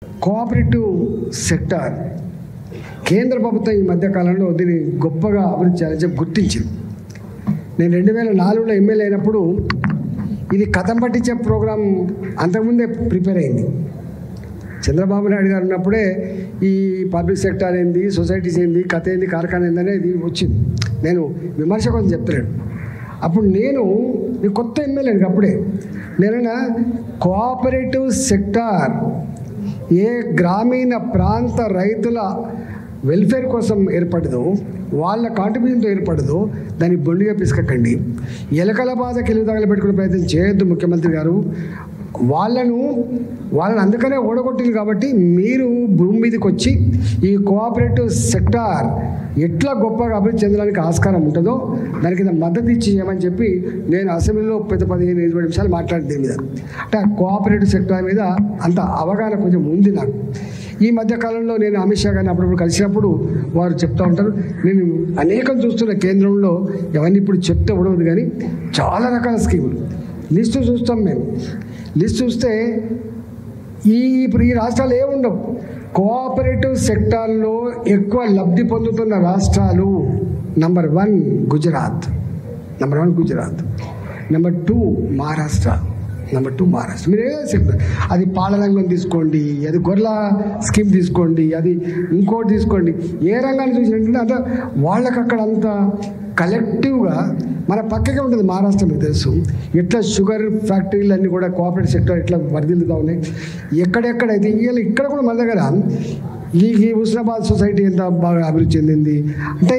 Cooperative sector కేంద్ర ప్రభుత్వం ఈ మధ్యకాలంలో దీన్ని గొప్పగా అభివృద్ధి చేయాలని చెప్పి గుర్తించింది. నేను 2004లో ఎమ్మెల్యే అయినప్పుడు ఇది కథం పట్టించే ప్రోగ్రాం అంతకుముందే ప్రిపేర్ అయింది. చంద్రబాబు నాయుడు గారు ఉన్నప్పుడే ఈ పబ్లిక్ సెక్టార్ ఏంది, సొసైటీస్ ఏంది, కథ ఏంది, కార్ఖానా ఏంది అనేది వచ్చింది. నేను విమర్శ కోసం చెప్తున్నాను. అప్పుడు నేను కొత్త ఎమ్మెల్యేకి అప్పుడే నేనైనా కోఆపరేటివ్ సెక్టార్ ఏ గ్రామీణ ప్రాంత రైతుల వెల్ఫేర్ కోసం ఏర్పడదో, వాళ్ళ కాంట్రిబ్యూషన్తో ఏర్పడదో దాన్ని బొండిగా పిసుకకండి. ఎలకల బాధ కిలువ తగలబెట్టుకునే ప్రయత్నం చేయొద్దు ముఖ్యమంత్రి గారు. వాళ్ళను అందుకనే ఓడగొట్టింది కాబట్టి మీరు భూమి మీదకి వచ్చి ఈ కోఆపరేటివ్ సెక్టార్ ఎట్లా గొప్పగా అభివృద్ధి చెందడానికి ఆస్కారం ఉంటుందో దానికి మద్దతు ఇచ్చి చేయమని చెప్పి నేను అసెంబ్లీలో 15-20 నిమిషాలు మాట్లాడిన దీని మీద. అంటే ఆ కోఆపరేటివ్ సెక్టార్ మీద అంత అవగాహన కొంచెం ఉంది నాకు. ఈ మధ్యకాలంలో నేను అమిత్ షా గారిని అప్పుడప్పుడు కలిసినప్పుడు వారు చెప్తూ ఉంటారు. నేను అనేకం చూస్తున్న కేంద్రంలో ఇవన్నీ ఇప్పుడు చెప్తే ఉండవద్దు, కానీ చాలా రకాల స్కీములు లిస్టు చూస్తాం మేము. లిస్ట్ చూస్తే ఇప్పుడు ఈ రాష్ట్రాలు ఏముండవు. కోఆపరేటివ్ సెక్టార్లో ఎక్కువ లబ్ధి పొందుతున్న రాష్ట్రాలు నంబర్ 1 గుజరాత్, నెంబర్ 2 మహారాష్ట్ర, మీరే చెప్తారు. అది పాలరంగం తీసుకోండి, అది గొర్రెల స్కీమ్ తీసుకోండి, అది ఇంకోటి తీసుకోండి, ఏ రంగాన్ని చూసినట్టుంటే అంత వాళ్ళకి అక్కడ అంత కలెక్టివ్గా మన పక్కకే ఉంటుంది. మహారాష్ట్ర మీకు తెలుసు ఎట్లా షుగర్ ఫ్యాక్టరీలన్నీ కూడా కోఆపరేటివ్ సెక్టర్ ఎట్లా వర్ధిల్లుతూ ఉన్నాయి. ఎక్కడెక్కడైతే ఇక్కడ కూడా మన దగ్గర ఈ హుస్నాబాద్ సొసైటీ ఎంత బాగా అభివృద్ధి చెందింది అంటే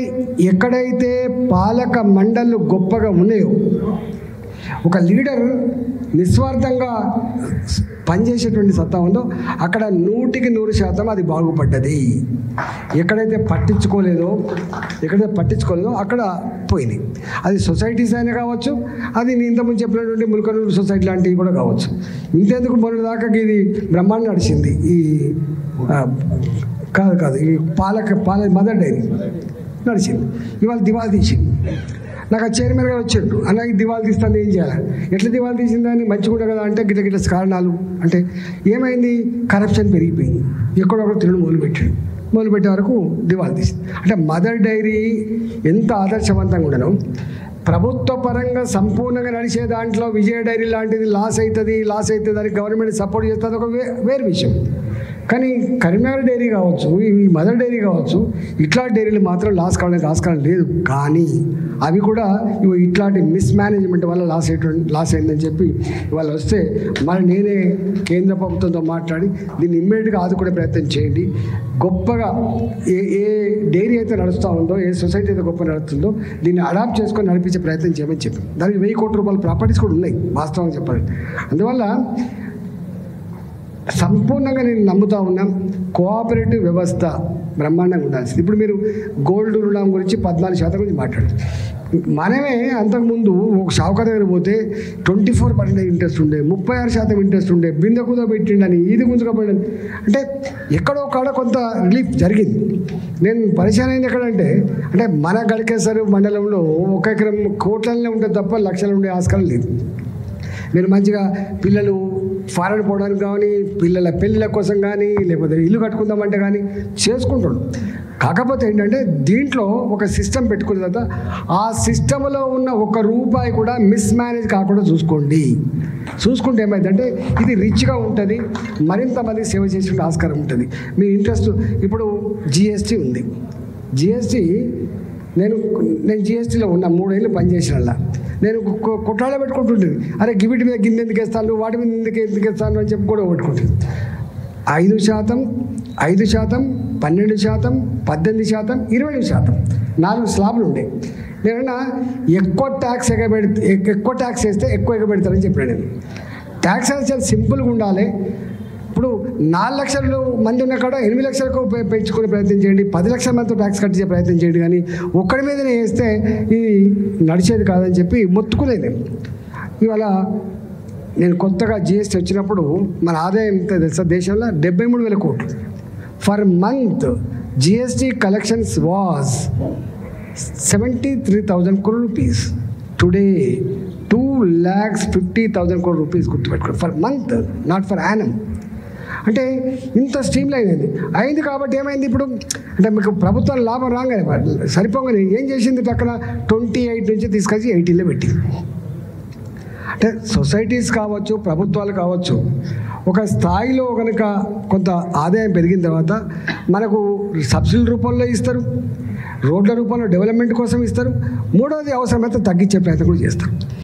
ఎక్కడైతే పాలక మండళ్ళు గొప్పగా ఉన్నాయో, ఒక లీడర్ నిస్వార్థంగా పనిచేసేటువంటి సత్తా ఉందో అక్కడ 100% అది బాగుపడ్డది. ఎక్కడైతే పట్టించుకోలేదో అక్కడ పోయినాయి. అది సొసైటీస్ అయినా కావచ్చు, అది నేను ఇంతకుముందు చెప్పినటువంటి ముల్కనూరు సొసైటీ లాంటివి కూడా కావచ్చు. ఇంతెందుకు మొన్న దాకా ఇది బ్రహ్మాండం నడిచింది. ఈ కాదు ఈ పాల మదర్ డైరీ నడిచింది. ఇవాళ దివాళా తీసింది. నాకు ఆ చైర్మన్ గారు వచ్చాడు, అన్న ఈ దివాళా తీస్తాను ఏం చేయాలి, ఎట్లా దివాళా తీసిందని మంచిగా కదా అంటే గిట్ల కారణాలు అంటే ఏమైంది, కరప్షన్ పెరిగిపోయింది, ఎక్కడొక్కడ తినడం మొదలుపెట్టే వరకు దివాళా తీసింది. అంటే మదర్ డైరీ ఎంత ఆదర్శవంతంగా ఉండను. ప్రభుత్వ పరంగా సంపూర్ణంగా నడిచే దాంట్లో విజయ డైరీ లాంటిది లాస్ అవుతుంది దానికి గవర్నమెంట్ సపోర్ట్ చేస్తుంది, ఒక వేరే విషయం. కానీ కరీంనగర్ డైరీ కావచ్చు, ఈ మదర్ డైరీ కావచ్చు, ఇట్లాంటి డైరీలు మాత్రం లాస్ కావడానికి ఆస్కారం లేదు. కానీ అవి కూడా ఇట్లాంటి మిస్మేనేజ్మెంట్ వల్ల లాస్ అయిందని చెప్పి ఇవాళ వస్తే మరి నేనే కేంద్ర ప్రభుత్వంతో మాట్లాడి దీన్ని ఇమ్మీడియట్గా ఆదుకునే ప్రయత్నం చేయండి. గొప్పగా ఏ డైరీ అయితే నడుస్తూ ఉందో, ఏ సొసైటీ అయితే గొప్ప నడుస్తుందో దీన్ని అడాప్ట్ చేసుకొని నడిపించే ప్రయత్నం చేయమని చెప్పి దానికి 1000 కోట్ల రూపాయల ప్రాపర్టీస్ కూడా ఉన్నాయి వాస్తవంగా చెప్పాలి. అందువల్ల సంపూర్ణంగా నేను నమ్ముతా ఉన్నాం కోఆపరేటివ్ వ్యవస్థ బ్రహ్మాండంగా ఉండాల్సింది. ఇప్పుడు మీరు గోల్డ్ రుణం గురించి 14% గురించి మాట్లాడారు. మనమే అంతకుముందు ఒక షావుకార్ దగ్గర పోతే 24% ఇంట్రెస్ట్ ఉండే, 36% ఇంట్రెస్ట్ ఉండే, బిందె కుదో పెట్టిండని, ఇది గుంజుకోబడిందని. అంటే ఎక్కడో కాడ కొంత రిలీఫ్ జరిగింది. నేను పరిచయం అయింది ఎక్కడంటే మన గడికేశ్వర మండలంలో 1 ఎకరం కోట్లనే ఉంటుంది తప్ప లక్షలు ఉండే ఆస్కారం లేదు. మీరు మంచిగా పిల్లలు ఫారెన్ పోవడానికి కానీ, పిల్లల పెళ్ళిళ్ళ కోసం కానీ, లేకపోతే ఇల్లు కట్టుకుందామంటే కానీ చేసుకుంటాడు. కాకపోతే ఏంటంటే దీంట్లో ఒక సిస్టమ్ పెట్టుకున్న తర్వాత ఆ సిస్టంలో ఉన్న 1 రూపాయి కూడా మిస్మేనేజ్ కాకుండా చూసుకుంటే ఏమైందంటే ఇది రిచ్గా ఉంటుంది, మరింత మంది సేవ చేసే ఆస్కారం ఉంటుంది. మీ ఇంట్రెస్ట్ ఇప్పుడు జిఎస్టీ ఉంది. జిఎస్టీ నేను జిఎస్టీలో ఉన్న 3 ఏళ్ళు పనిచేసిన నేను కొట్లాడ పెట్టుకుంటుంటుంది. అరే గివిటి మీద గిన్నె ఎందుకు వేస్తాను, వాటి మీద ఎందుకు వేస్తాను అని చెప్పి కూడా పెట్టుకుంటుంది. 5%, 5%, 12%, 18%, 20%, 4 స్లాబ్లు ఉండే. నేనన్నా ఎక్కువ ట్యాక్స్ వేస్తే ఎక్కువ ఎగబెడతారని చెప్పాను. నేను ట్యాక్స్ అనేది చాలా సింపుల్గా ఉండాలి. ఇప్పుడు 4 లక్షలు మంది ఉన్న కాడ 8 లక్షలకు పెంచుకునే ప్రయత్నం చేయండి, 10 లక్షల మందితో ట్యాక్స్ కట్టించే ప్రయత్నం చేయండి. కానీ ఒక్కడి మీదనే వేస్తే ఇది నడిచేది కాదని చెప్పి మొత్తుకునేది. ఇవాళ నేను కొత్తగా జిఎస్టీ వచ్చినప్పుడు మన ఆదాయం ఎంత తెలుసా, దేశంలో 73,000 కోట్లు. For month GST collections was 73,000 crore rupees. Today 2,50,000 crore rupees గుర్తుపెట్టుకోండి, for month, not for annum. అంటే ఇంత స్ట్రీమ్ లైన్ అయింది కాబట్టి ఏమైంది ఇప్పుడు అంటే మీకు ప్రభుత్వం లాభం రాగానే సరిపోగానే ఏం చేసింది అక్కడ 28 నుంచి తీసుకొచ్చి 18లో పెట్టింది. అంటే సొసైటీస్ కావచ్చు, ప్రభుత్వాలు కావచ్చు, ఒక స్థాయిలో కనుక కొంత ఆదాయం పెరిగిన తర్వాత మనకు సబ్సిడీ రూపంలో ఇస్తారు, రోడ్ల రూపంలో డెవలప్మెంట్ కోసం ఇస్తారు, మూడవది అవసరమైతే తగ్గించే ప్రయత్నం కూడా చేస్తారు.